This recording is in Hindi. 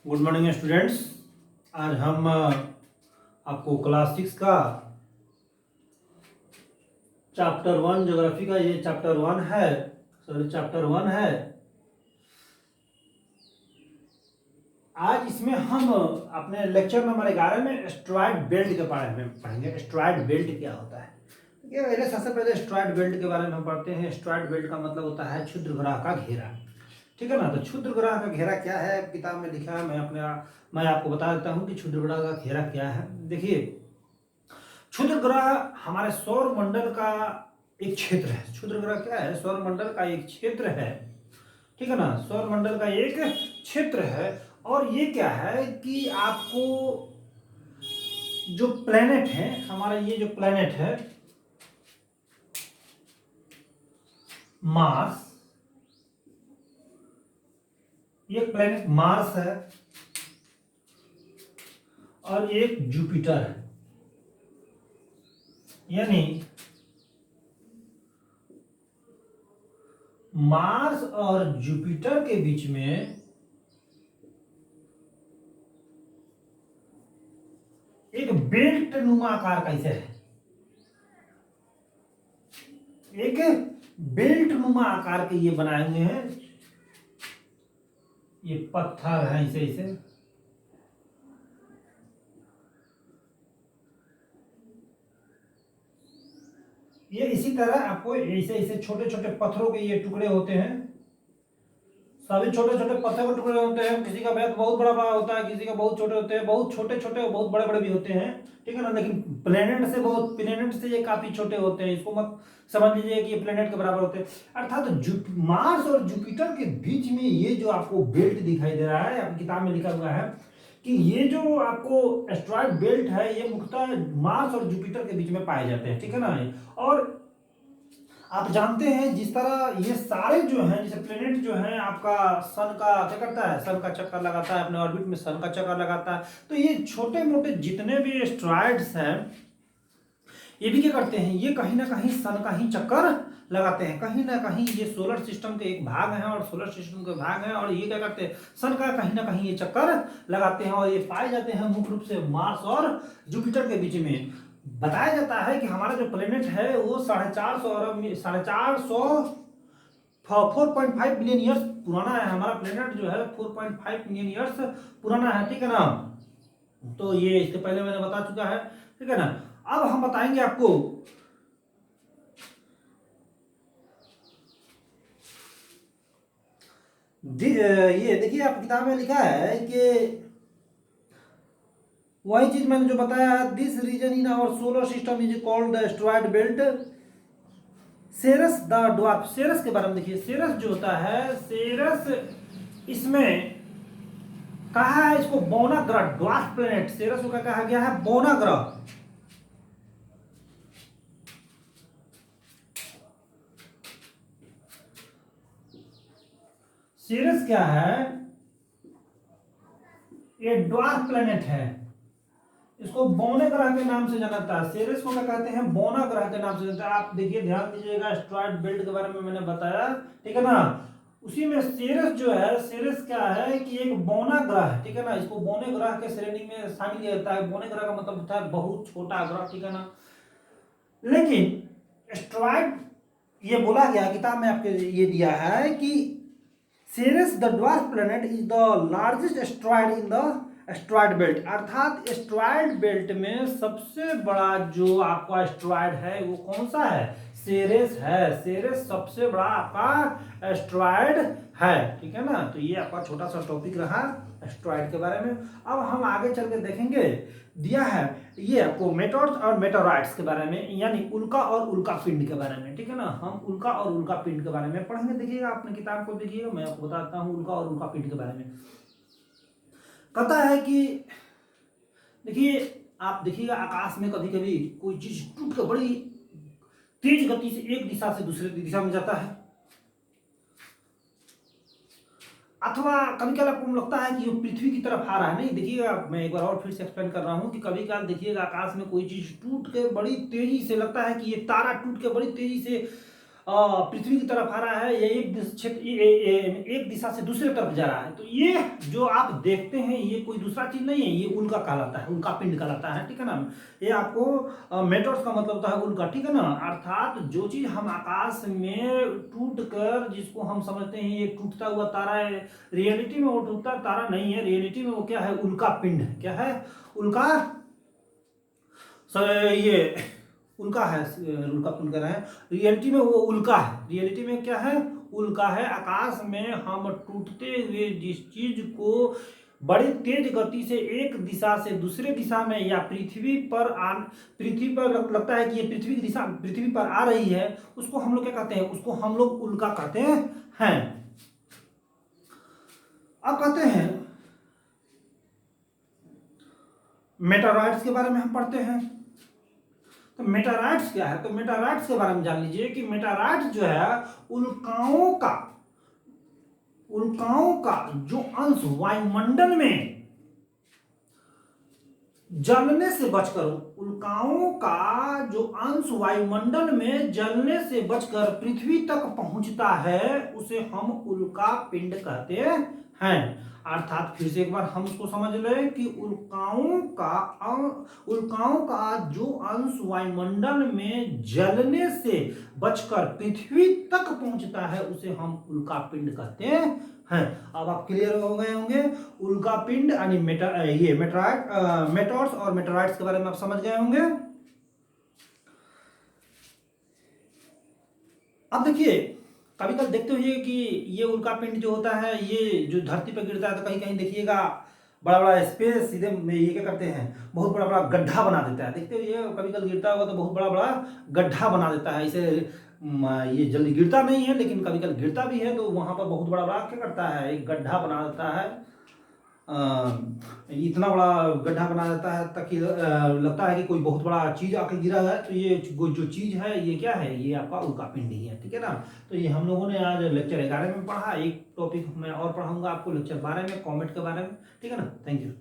Good morning students. आज हम आपको क्लास 6 का चैप्टर 1 ज्योग्राफी का ये चैप्टर 1 है। आज इसमें हम अपने लेक्चर नंबर 11 में एस्टेरॉयड बेल्ट के बारे में पढ़ेंगे। एस्टेरॉयड बेल्ट क्या होता है? सबसे पहले एस्टेरॉयड बेल्ट के बारे में हम पढ़ते हैं। एस्टेरॉयड बेल्ट का मतलब होता है क्षुद्र ग्रह का घेरा। ठीक है ना। तो क्षुद्र ग्रह का घेरा क्या है, किताब में लिखा है। मैं आपको बता देता हूं कि क्षुद्र ग्रह का घेरा क्या है। देखिए, क्षुद्र ग्रह हमारे सौर मंडल का एक क्षेत्र है। क्षुद्र ग्रह क्या है? सौर मंडल का एक क्षेत्र है। ठीक है ना। सौर मंडल का एक क्षेत्र है। और ये क्या है कि आपको जो प्लेनेट है, हमारा ये जो प्लेनेट है मार्स, ये प्लेनेट मार्स है और एक जुपिटर है। यानी मार्स और जुपिटर के बीच में एक बेल्ट नुमा आकार कैसे है? एक बेल्ट नुमा आकार के ये बनाए हुए हैं। ये पत्थर है ऐसे ऐसे। ये इसी तरह आपको ऐसे ऐसे छोटे छोटे पत्थरों के ये टुकड़े होते हैं। सभी छोटे छोटे पत्थर के टुकड़े होते हैं। किसी का बेत बहुत बड़ा बड़ा होता है, किसी का बहुत छोटे होते हैं। बहुत छोटे छोटे और बहुत बड़े बड़े भी होते हैं। ठीक है ना। लेकिन प्लेनेट से ये काफी छोटे होते हैं। इसको मत समझ लीजिए कि ये प्लेनेट के बराबर होते हैं। अर्थात मार्स और जुपिटर के बीच में ये जो आपको बेल्ट दिखाई दे रहा है, आपकी किताब में लिखा हुआ है कि ये जो आपको एस्टेरॉयड बेल्ट है, ये मुख्यतः मार्स और जुपिटर के बीच में पाए जाते हैं। ठीक है ना। और आप जानते हैं जिस तरह ये सारे जो हैं, जैसे प्लेनेट जो है आपका सन का क्या करता है, सन का चक्कर लगाता है, अपने ऑर्बिट में सन का चक्कर लगाता है। तो ये छोटे मोटे जितने भी एस्टेरॉयड्स हैं, ये भी क्या करते हैं, ये कहीं ना कहीं सन का ही चक्कर लगाते हैं। कहीं ना कहीं ये सोलर सिस्टम के एक भाग है और सोलर सिस्टम के भाग है, और ये क्या करते हैं, सन का कहीं ना कहीं ये चक्कर लगाते हैं। और ये पाए जाते हैं मुख्य रूप से मार्स और जुपिटर के बीच में। बताया जाता है कि हमारा जो प्लेनेट है वो 4.5 बिलियन ईयर्स पुराना है। हमारा प्लेनेट जो है 4.5 बिलियन ईयर्स पुराना है। ठीक है ना। तो ये इससे पहले मैंने बता चुका है। ठीक है ना। अब हम बताएंगे आपको ये देखिए, आप किताब में लिखा है कि वही चीज मैंने जो बताया, this region in our solar system is called the asteroid belt. Ceres the dwarf, Ceres के बारे में देखिए। सेरस जो होता है, सेरस इसमें कहा है इसको बौना ग्रह, ड्वार्फ प्लेनेट। सेरस को क्या कहा गया है? बौना ग्रह। सेरस क्या है? ये ड्वार्फ प्लेनेट है। इसको बौने ग्रह के नाम से जाना जाता है। सेरेस को क्या कहते हैं? बौना ग्रह के नाम से जानता है। आप देखिए, ध्यान दीजिएगा, एस्टेरॉयड बेल्ट के बारे में मैंने बताया। ठीक है ना। उसी में सेरेस जो है, सेरेस क्या है कि एक बौना ग्रह है। ठीक है ना। इसको बौने ग्रह के श्रेणी में शामिल किया जाता है। बौने ग्रह का मतलब होता है बहुत छोटा ग्रह। ठीक है ना। लेकिन एस्टेरॉयड, ये बोला गया किताब में आपके ये दिया है कि Ceres the dwarf planet is the largest asteroid in the asteroid belt. अर्थात एस्टेरॉयड बेल्ट में सबसे बड़ा जो आपका एस्टेरॉयड है वो कौन सा है? सेरेस है। सेरेस सबसे बड़ा आपका एस्टेरॉयड है। ठीक है ना। तो ये आपका छोटा सा टॉपिक रहा एस्टेरॉयड के बारे में। अब हम आगे चल के देखेंगे, दिया है ये आपको मेटोर्स और मेटोरॉइड्स के बारे में, यानी उल्का और उल्का पिंड के बारे में। ठीक है ना। हम उल्का और उल्का पिंड के बारे में पढ़ेंगे। देखिएगा, अपने किताब को देखिएगा, मैं आपको बताता हूँ उल्का और उल्का पिंड के बारे में। कहता है कि देखिए, आप देखिएगा आकाश में कभी कभी कोई चीज टूट कर बड़ी तेज गति से एक दिशा से दूसरे दिशा में जाता है, अथवा कभी कभी आपको लगता है कि वो पृथ्वी की तरफ आ रहा है। नहीं, देखिएगा, मैं एक बार और फिर से एक्सप्लेन कर रहा हूं कि कभी कभी देखिएगा आकाश में कोई चीज टूट के बड़ी तेजी से, लगता है कि ये तारा टूट के बड़ी तेजी से पृथ्वी की तरफ आ रहा है या एक दिशा से दूसरे तरफ जा रहा है, तो ये जो आप देखते हैं ये कोई दूसरा चीज नहीं है, ये उल्का कहलाता है, उल्का पिंड कहलाता है, ठीक है ना। ये आपको मेटोर्स का मतलब होता है उल्का, ठीक है ना। अर्थात जो चीज हम आकाश में टूट कर, जिसको हम समझते हैं ये टूटता हुआ तारा है, रियलिटी में वो टूटता तारा नहीं है, रियलिटी में वो क्या है, उल्का पिंड है। क्या है? उल्का, ये उल्का है, उल्का पिंड कर रहे हैं, रियलिटी में वो उल्का है, रियलिटी में क्या है, उल्का है। आकाश में हम टूटते हुए जिस चीज को बड़ी तेज गति से एक दिशा से दूसरे दिशा में या पृथ्वी पर लगता है कि ये पृथ्वी की दिशा पृथ्वी पर आ रही है, उसको हम लोग क्या कहते हैं, उसको हम लोग उल्का कहते हैं। अब कहते हैं मेटेरॉइड्स के बारे में हम पढ़ते हैं। तो मेटेरॉइड्स क्या है, तो मेटेरॉइड्स के बारे में जान लीजिए कि मेटेरॉइड्स जो है उल्काओं का जो अंश वायुमंडल में जलने से बचकर, उल्काओं का जो अंश वायुमंडल में जलने से बचकर पृथ्वी तक पहुंचता है उसे हम उल्का पिंड कहते हैं। अर्थात फिर से एक बार हम उसको समझ लें कि उल्काओं का जो अंश वायुमंडल में जलने से बचकर पृथ्वी तक पहुंचता है उसे हम उल्का पिंड कहते हैं। अब आप क्लियर हो गए होंगे, उल्का पिंड यानी मेटोर्स और मेटेरॉइड्स के बारे में आप समझ गए होंगे। अब देखिए, कभी कभी देखते हुए कि ये उल्का पिंड जो होता है ये जो धरती पर गिरता है तो कहीं कहीं देखिएगा बड़ा बड़ा स्पेस सीधे ये क्या करते हैं, बहुत बड़ा बड़ा गड्ढा बना देता है। देखते हुए कभी कभी गिरता होगा तो बहुत बड़ा बड़ा गड्ढा बना देता है। इसे ये जल्दी गिरता नहीं है लेकिन कभी कभी गिरता भी है, तो वहां पर बहुत बड़ा बड़ा क्या करता है, एक गड्ढा बना देता है। इतना बड़ा गड्ढा बना देता है ताकि लगता है कि कोई बहुत बड़ा चीज आके गिरा है, तो ये जो चीज है ये क्या है, ये आपका उल्का पिंड ही है, ठीक है ना। तो ये हम लोगों ने आज लेक्चर 11 में पढ़ा। एक टॉपिक मैं और पढ़ाऊंगा आपको लेक्चर 12 में, कॉमेट के बारे में, ठीक है ना। Thank you.